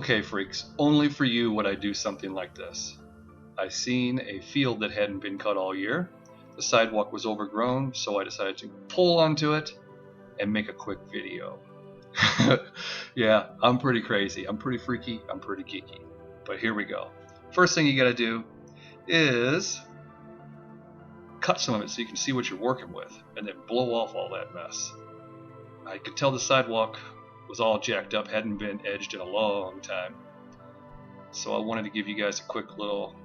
Okay, freaks, only for you would I do something like this. I seen a field that hadn't been cut all year. The sidewalk was overgrown, so I decided to pull onto it and make a quick video. Yeah, I'm pretty crazy, I'm pretty freaky, I'm pretty geeky. But here we go. First thing you gotta do is cut some of it so you can see what you're working with, and then blow off all that mess. I could tell the sidewalk was all jacked up, hadn't been edged in a long time. So I wanted to give you guys a quick little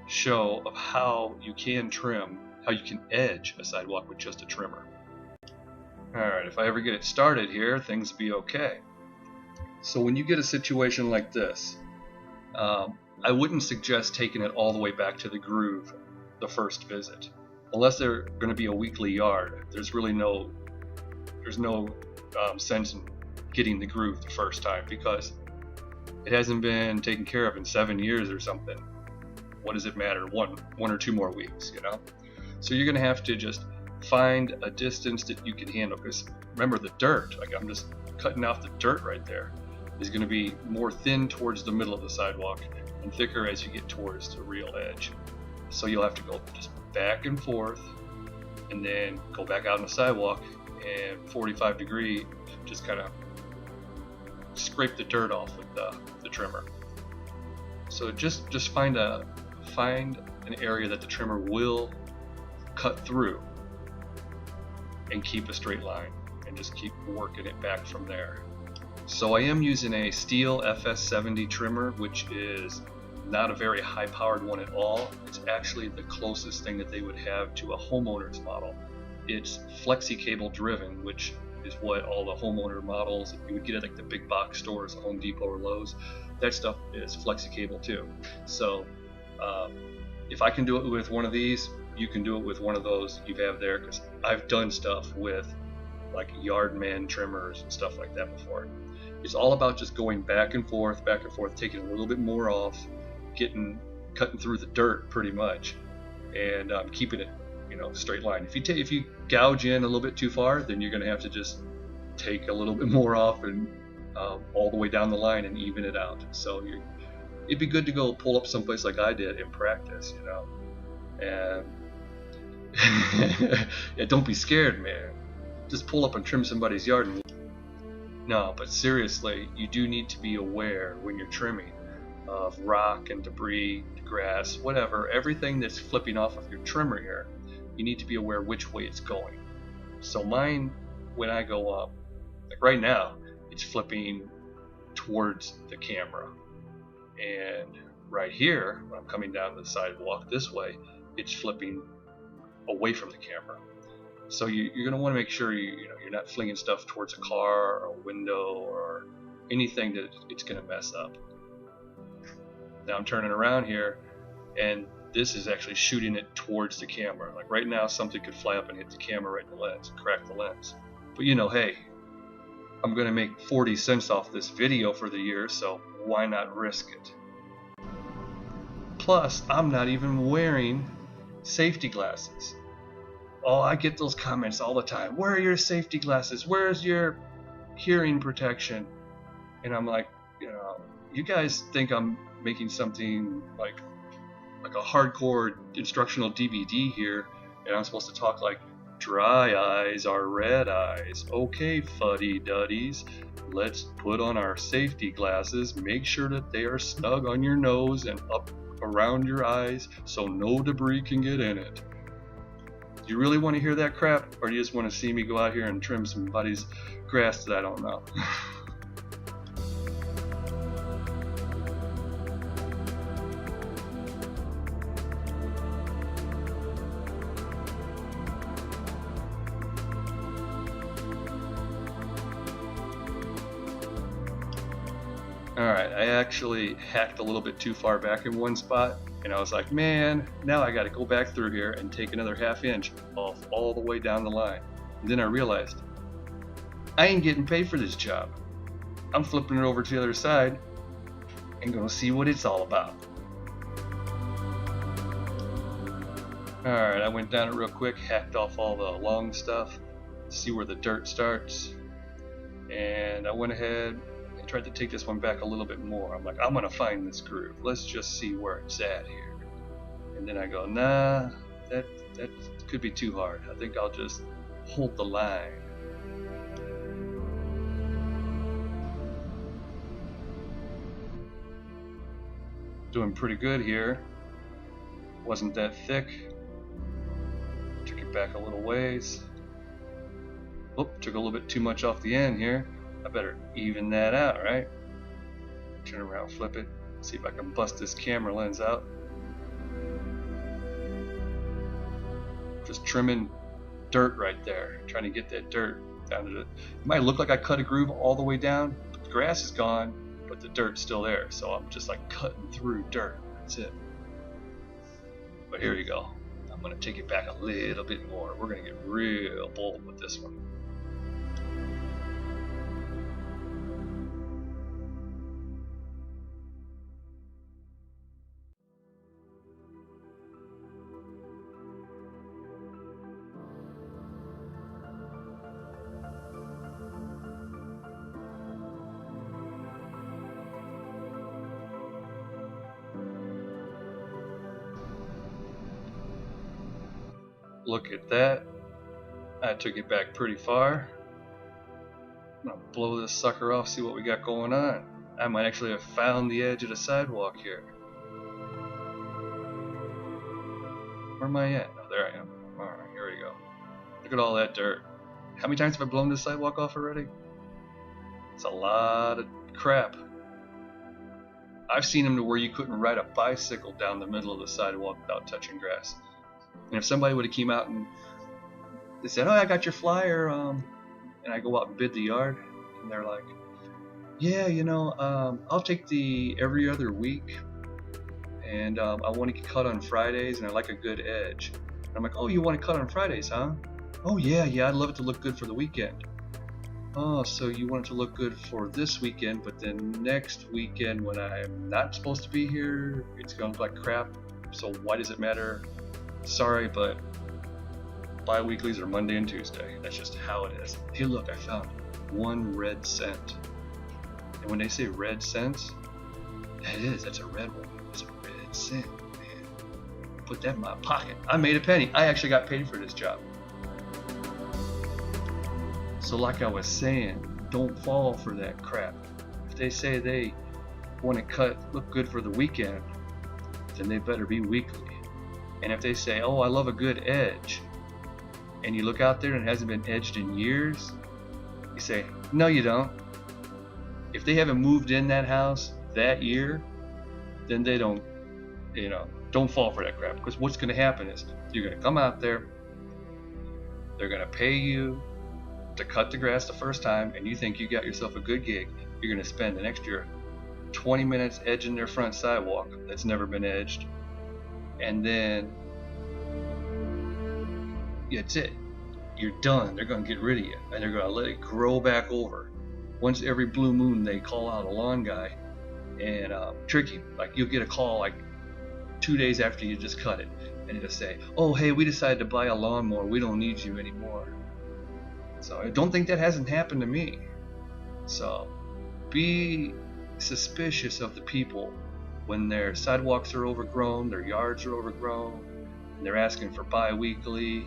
show of how you can trim, how you can edge a sidewalk with just a trimmer. Alright, if I ever get it started here, things will be okay. So when you get a situation like this, I wouldn't suggest taking it all the way back to the groove the first visit. Unless they're going to be a weekly yard, there's really no sense in getting the groove the first time, because it hasn't been taken care of in 7 years or something. What does it matter? One or two more weeks, you know? So you're going to have to just find a distance that you can handle, because remember, the dirt, like I'm just cutting off the dirt right there, is going to be more thin towards the middle of the sidewalk and thicker as you get towards the real edge. So you'll have to go just back and forth and then go back out on the sidewalk and 45 degree just kind of scrape the dirt off with the trimmer. So just find an area that the trimmer will cut through and keep a straight line and just keep working it back from there. So I am using a Stihl FS70 trimmer, which is not a very high powered one at all. It's actually the closest thing that they would have to a homeowner's model. It's flexi cable driven, which is what all the homeowner models you would get at like the big box stores, Home Depot or Lowe's. That stuff is flexi cable too. So if I can do it with one of these, you can do it with one of those you have there, because I've done stuff with like Yardman trimmers and stuff like that before. It's all about just going back and forth, taking a little bit more off, cutting through the dirt pretty much, and keeping it, straight line. If you gouge in a little bit too far, then you're going to have to just take a little bit more off and all the way down the line and even it out. So it'd be good to go pull up someplace like I did in practice, and yeah, don't be scared, man. Just pull up and trim somebody's yard. No, but seriously, you do need to be aware when you're trimming of rock and debris, grass, whatever, everything that's flipping off of your trimmer here. You need to be aware which way it's going. So mine, when I go up, like right now, it's flipping towards the camera. And right here, when I'm coming down the sidewalk this way, it's flipping away from the camera. So you're going to want to make sure you're not flinging stuff towards a car or a window or anything that it's going to mess up. Now I'm turning around here, and this is actually shooting it towards the camera. Like right now, something could fly up and hit the camera right in the lens and crack the lens. But hey, I'm going to make 40 cents off this video for the year, so why not risk it? Plus, I'm not even wearing safety glasses. Oh, I get those comments all the time. Where are your safety glasses? Where's your hearing protection? And I'm like, you guys think I'm making something like a hardcore instructional DVD here, and I'm supposed to talk like dry eyes are red eyes. Okay, fuddy-duddies, let's put on our safety glasses. Make sure that they are snug on your nose and up around your eyes so no debris can get in it. Do you really want to hear that crap, or do you just want to see me go out here and trim somebody's grass that I don't know? Alright, I actually hacked a little bit too far back in one spot, and I was like, man, now I gotta go back through here and take another ½ inch off all the way down the line. And then I realized, I ain't getting paid for this job. I'm flipping it over to the other side and gonna see what it's all about. Alright, I went down it real quick, hacked off all the long stuff, see where the dirt starts, and I went ahead tried to take this one back a little bit more. I'm like, I'm gonna find this groove. Let's just see where it's at here. And then I go, nah, that could be too hard. I think I'll just hold the line. Doing pretty good here. Wasn't that thick. Took it back a little ways. Oop, took a little bit too much off the end here. I better even that out, right? Turn around, flip it, see if I can bust this camera lens out. Just trimming dirt right there, trying to get that dirt down to the. It might look like I cut a groove all the way down, but the grass is gone, but the dirt's still there. So I'm just like cutting through dirt. That's it. But here you go. I'm gonna take it back a little bit more. We're gonna get real bold with this one. Look at that. I took it back pretty far. I'm gonna blow this sucker off, see what we got going on. I might actually have found the edge of the sidewalk here. Where am I at? Oh, there I am. Alright, here we go. Look at all that dirt. How many times have I blown this sidewalk off already? It's a lot of crap. I've seen them to where you couldn't ride a bicycle down the middle of the sidewalk without touching grass. And if somebody would have came out and they said, oh, I got your flyer, and I go out and bid the yard, and they're like, yeah, you know, I'll take the every other week, and I want to get cut on Fridays, and I like a good edge. And I'm like, oh, you want to cut on Fridays, huh? Oh, yeah, I'd love it to look good for the weekend. Oh, so you want it to look good for this weekend, but then next weekend when I'm not supposed to be here, it's going to look like crap, so why does it matter? Sorry, but bi-weeklies are Monday and Tuesday. That's just how it is. Hey, look, I found one red cent. And when they say red cents, that's a red one. It's a red cent, man. Put that in my pocket. I made a penny. I actually got paid for this job. So like I was saying, don't fall for that crap. If they say they want to look good for the weekend, then they better be weekly. And if they say, oh, I love a good edge, and you look out there and it hasn't been edged in years, you say, no, you don't. If they haven't moved in that house that year, then they don't fall for that crap. Because what's going to happen is you're going to come out there, they're going to pay you to cut the grass the first time, and you think you got yourself a good gig. You're going to spend an extra 20 minutes edging their front sidewalk that's never been edged. And then that's it. You're done. They're going to get rid of you, and they're going to let it grow back over. Once every blue moon, they call out a lawn guy and trick you. Like you'll get a call like 2 days after you just cut it, and it'll say, "Oh, hey, we decided to buy a lawnmower. We don't need you anymore." So I don't think that hasn't happened to me. So be suspicious of the people when their sidewalks are overgrown, their yards are overgrown, and they're asking for bi-weekly.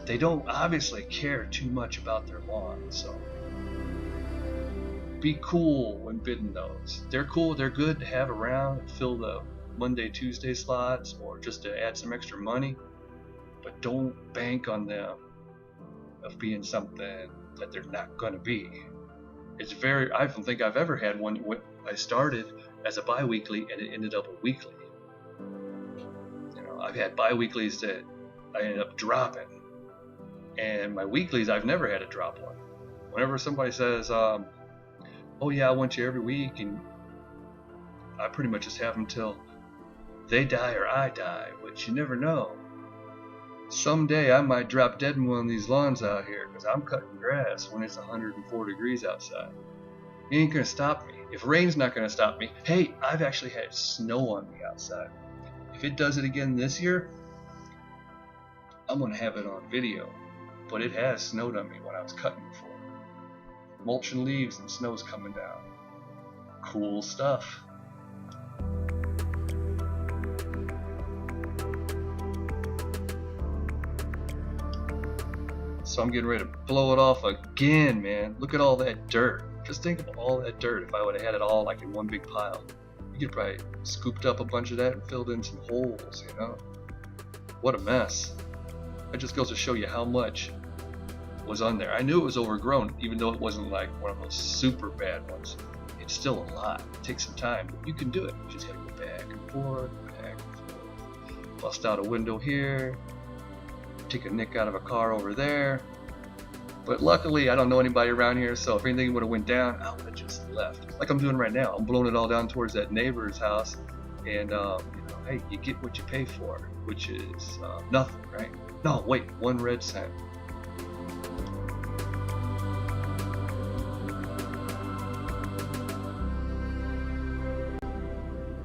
They don't obviously care too much about their lawn, so be cool when bidding those. They're cool, they're good to have around and fill the Monday, Tuesday slots, or just to add some extra money, but don't bank on them of being something that they're not going to be. I don't think I've ever had one. I started as a bi-weekly and it ended up a weekly. I've had bi-weeklies that I ended up dropping, and my weeklies I've never had to drop one. Whenever somebody says, oh yeah, I want you every week, and I pretty much just have them till they die or I die, which you never know. Someday I might drop dead in one of these lawns out here because I'm cutting grass when it's 104 degrees outside. It ain't going to stop me. If rain's not going to stop me, hey, I've actually had snow on me outside. If it does it again this year, I'm going to have it on video. But it has snowed on me when I was cutting before. mulching leaves and snow's coming down. Cool stuff. So I'm getting ready to blow it off again, man. Look at all that dirt. Just think of all that dirt if I would have had it all like in one big pile. You could probably scooped up a bunch of that and filled in some holes, you know? What a mess. That just goes to show you how much was on there. I knew it was overgrown, even though it wasn't like one of those super bad ones. It's still a lot. It takes some time, but you can do it. You just gotta go back and forth, bust out a window here, take a nick out of a car over there. But luckily, I don't know anybody around here, so if anything would have went down, I would have just left. Like I'm doing right now. I'm blowing it all down towards that neighbor's house, and hey, you get what you pay for, which is nothing, right? No, wait, one red cent.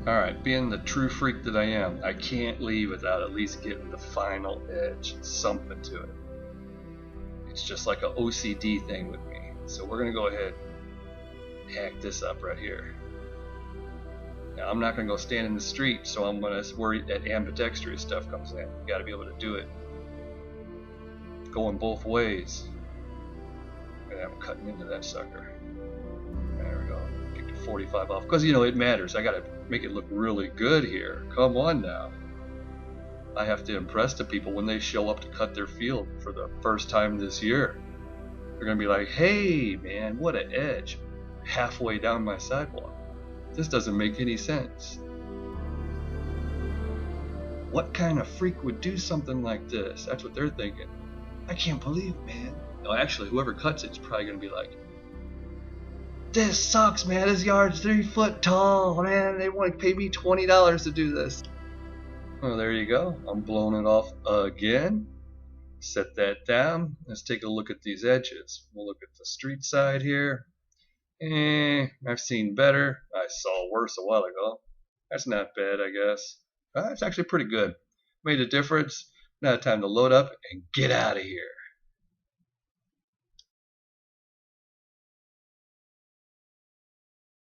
Alright, being the true freak that I am, I can't leave without at least getting the final edge, something to it. It's just like an OCD thing with me. So we're going to go ahead and hack this up right here. Now I'm not going to go stand in the street, so I'm going to worry that ambidextrous stuff comes in. You got to be able to do it going both ways. And I'm cutting into that sucker. There we go. Get the 45 off. Because, you know, it matters. I got to make it look really good here. Come on now. I have to impress the people when they show up to cut their field for the first time this year. They're going to be like, hey, man, what an edge. Halfway down my sidewalk. This doesn't make any sense. What kind of freak would do something like this? That's what they're thinking. I can't believe it, man. No, actually, whoever cuts it is probably going to be like, this sucks, man. This yard's 3 foot tall, man. They want to pay me $20 to do this. Well, there you go. I'm blowing it off again. Set that down. Let's take a look at these edges. We'll look at the street side here. I've seen better. I saw worse a while ago. That's not bad, I guess. It's actually pretty good. Made a difference. Now time to load up and get out of here.